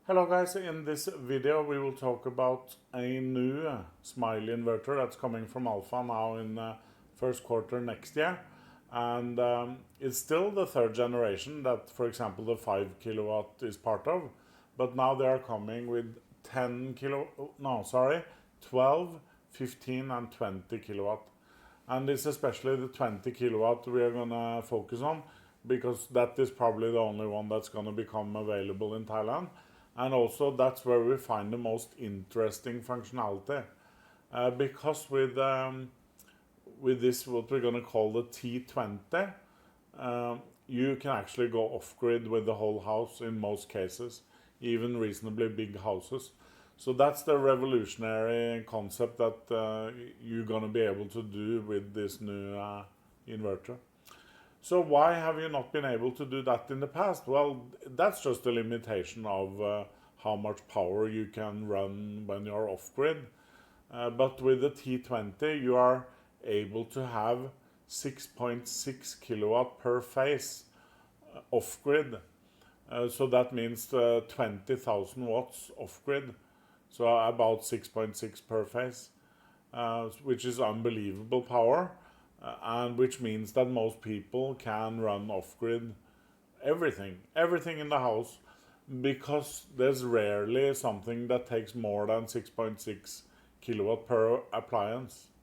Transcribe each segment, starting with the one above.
Hello guys, in this video we will talk about a new Smiley inverter that's coming from Alpha now in first quarter next year. And it's still the third generation that, for example, the 5 kilowatt is part of. But now they are coming with 12, 15 and 20 kilowatt. And it's especially the 20 kilowatt we are going to focus on, because that is probably the only one that's going to become available in Thailand. And also that's where we find the most interesting functionality. Because with this, what we're going to call the T20, you can actually go off-grid with the whole house in most cases, even reasonably big houses. So that's the revolutionary concept that you're going to be able to do with this new inverter. So why have you not been able to do that in the past? Well, that's just a limitation of how much power you can run when you're off-grid. But with the T20, you are able to have 6.6 kilowatt per phase off-grid. So that means 20,000 watts off-grid. So about 6.6 per phase, which is unbelievable power. And which means that most people can run off-grid everything in the house, because there's rarely something that takes more than 6.6 kilowatt per appliance.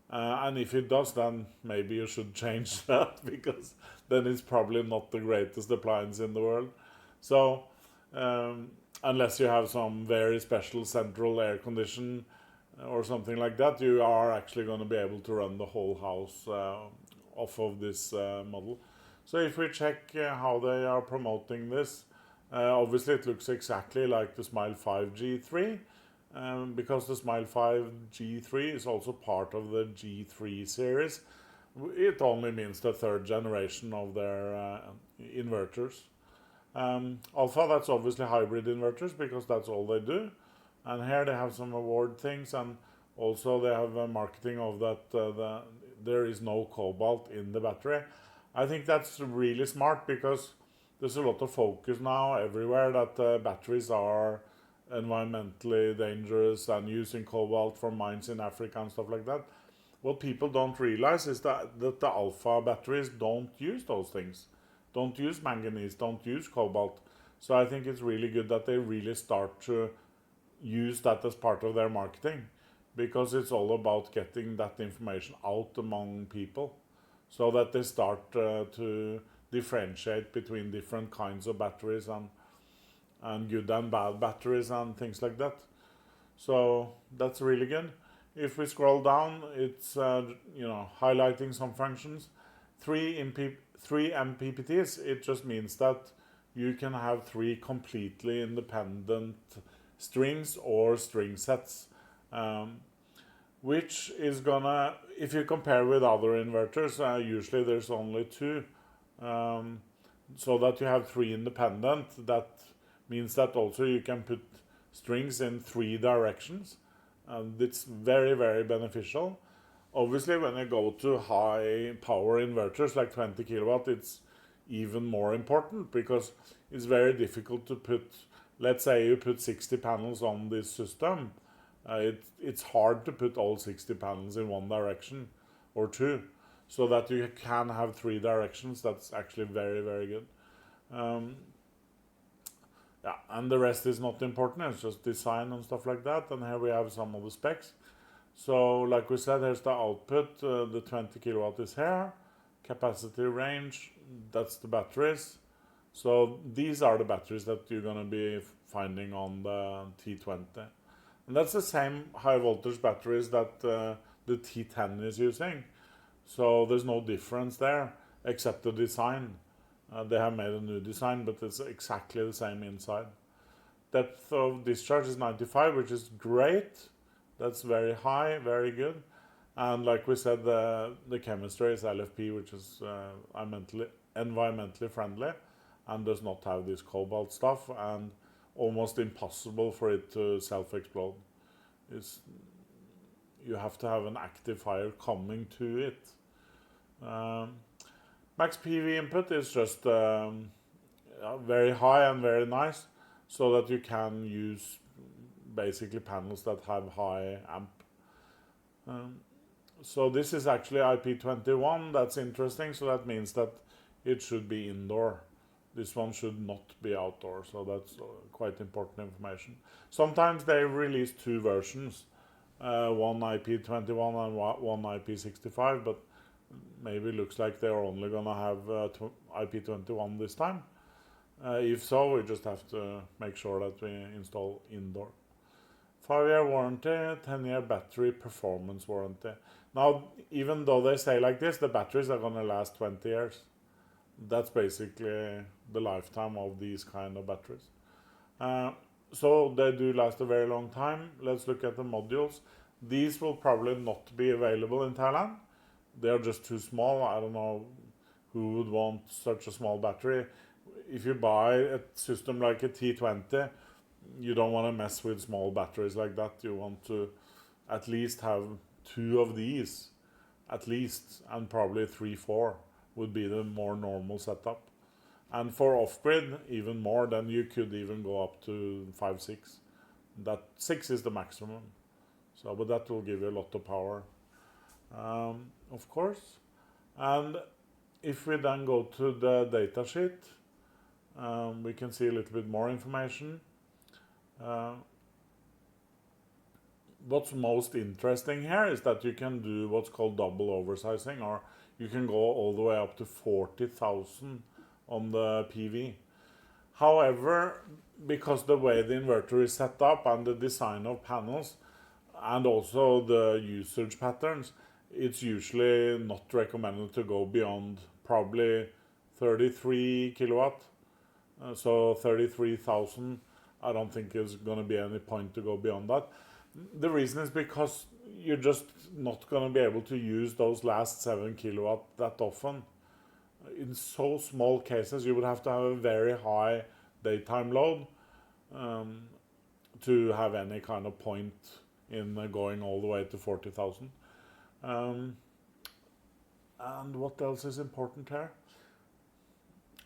And if it does, then maybe you should change that, because then it's probably not the greatest appliance in the world. So unless you have some very special central air condition or something like that, you are actually going to be able to run the whole house off of this model. So if we check how they are promoting this, obviously it looks exactly like the Smile 5 G3, because the Smile 5 G3 is also part of the G3 series. It only means the third generation of their inverters. Alpha, that's obviously hybrid inverters, because that's all they do. And here they have some award things, and also they have a marketing of that there is no cobalt in the battery. I think that's really smart, because there's a lot of focus now everywhere that batteries are environmentally dangerous and using cobalt from mines in Africa and stuff like that. What people don't realize is that the Alpha batteries don't use those things. Don't use manganese, don't use cobalt. So I think it's really good that they really start to use that as part of their marketing, because it's all about getting that information out among people, so that they start to differentiate between different kinds of batteries and good and bad batteries and things like that. So that's really good. If we scroll down, it's highlighting some functions. 3 MPPTs, it just means that you can have 3 completely independent strings or string sets, which is gonna, if you compare with other inverters, usually there's only 2, so that you have 3 independent. That means that also you can put strings in 3 directions, and it's very, very beneficial. Obviously, when you go to high power inverters like 20 kilowatt, it's even more important, because it's very difficult to put, let's say you put 60 panels on this system, it's hard to put all 60 panels in one direction or 2, so that you can have 3 directions. That's actually very, very good. Yeah, and the rest is not important, it's just design and stuff like that. And here we have some of the specs. So like we said, here's the output, the 20 kilowatt is here, capacity range, that's the batteries. So these are the batteries that you're going to be finding on the T20. And that's the same high voltage batteries that the T10 is using. So there's no difference there, except the design. They have made a new design, but it's exactly the same inside. Depth of discharge is 95, which is great. That's very high, very good. And like we said, the chemistry is LFP, which is environmentally friendly, and does not have this cobalt stuff, and almost impossible for it to self-explode. You have to have an active fire coming to it. Max PV input is just very high and very nice. so that you can use basically panels that have high amp. So this is actually IP21. That's interesting. So that means that it should be indoor. This one should not be outdoor. So that's quite important information. Sometimes they release two versions, one IP21 and one IP65, but maybe looks like they're only gonna have IP21 this time. If so, we just have to make sure that we install indoor. 5-year warranty, 10-year battery performance warranty. Now, even though they say like this, the batteries are gonna last 20 years. That's basically the lifetime of these kind of batteries. So they do last a very long time. Let's look at the modules. These will probably not be available in Thailand. They're just too small. I don't know who would want such a small battery. If you buy a system like a T20, you don't want to mess with small batteries like that. You want to at least have 2 of these, at least, and probably 3, 4 would be the more normal setup. And for off-grid, even more, then you could even go up to 5, 6. That 6 is the maximum. So, but that will give you a lot of power, of course. And if we then go to the data sheet, we can see a little bit more information. What's most interesting here is that you can do what's called double oversizing, or you can go all the way up to 40,000 on the PV. However, because the way the inverter is set up and the design of panels and also the usage patterns, it's usually not recommended to go beyond probably 33 kilowatt. So 33,000, I don't think there's going to be any point to go beyond that. The reason is because you're just not going to be able to use those last 7 kilowatt that often. In so small cases, you would have to have a very high daytime load to have any kind of point in going all the way to 40,000. And what else is important here?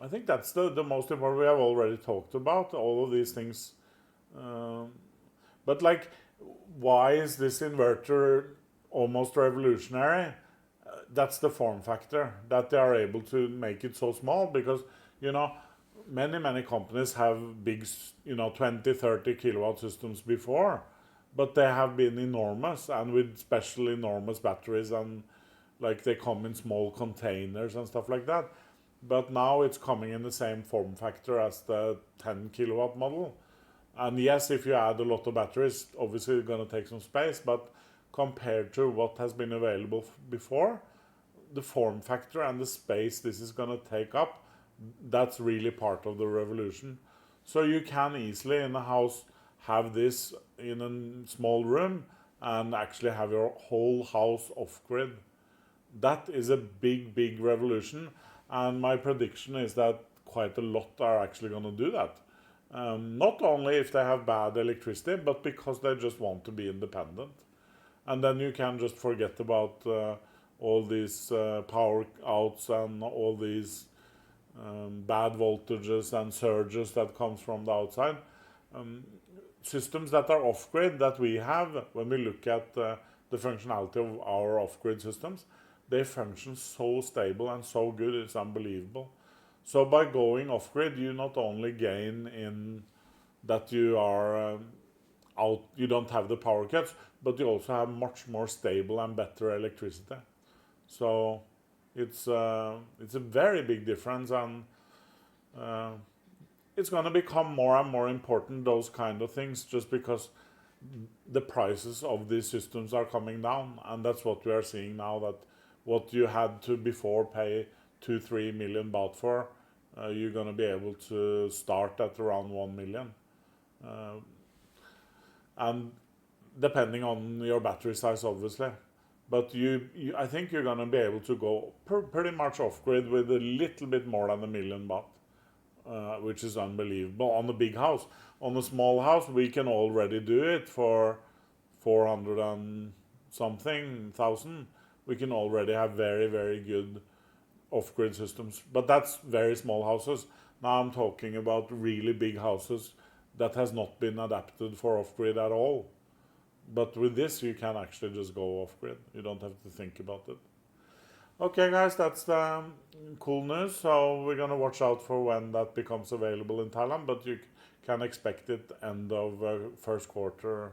I think that's the most important. We have already talked about all of these things. But like, why is this inverter almost revolutionary? That's the form factor, that they are able to make it so small, because, you know, many companies have big, 20, 30 kilowatt systems before, but they have been enormous, and with special enormous batteries, and like they come in small containers and stuff like that. But now it's coming in the same form factor as the 10 kilowatt model. And yes, if you add a lot of batteries, obviously it's going to take some space, but compared to what has been available before, the form factor and the space this is going to take up, that's really part of the revolution. So you can easily in a house have this in a small room and actually have your whole house off-grid. That is a big revolution, and my prediction is that quite a lot are actually going to do that. Not only if they have bad electricity, but because they just want to be independent. And then you can just forget about all these power outs and all these bad voltages and surges that comes from the outside. Systems that are off-grid that we have, when we look at the functionality of our off-grid systems, they function so stable and so good, it's unbelievable. So by going off-grid, you not only gain in that you are out, you don't have the power cuts, but you also have much more stable and better electricity. So it's a very big difference, and it's going to become more and more important, those kind of things, just because the prices of these systems are coming down, and that's what we are seeing now, that what you had to before pay 2-3 million baht for, you're going to be able to start at around 1 million. And depending on your battery size, obviously. But I think you're going to be able to go pretty much off-grid with a little bit more than 1 million baht, which is unbelievable on a big house. On a small house, we can already do it for 400 and something thousand. We can already have very good off-grid systems. But that's very small houses. Now I'm talking about really big houses that has not been adapted for off-grid at all. But with this, you can actually just go off-grid. You don't have to think about it. Okay, guys, that's the cool news. So we're going to watch out for when that becomes available in Thailand, but you can expect it end of first quarter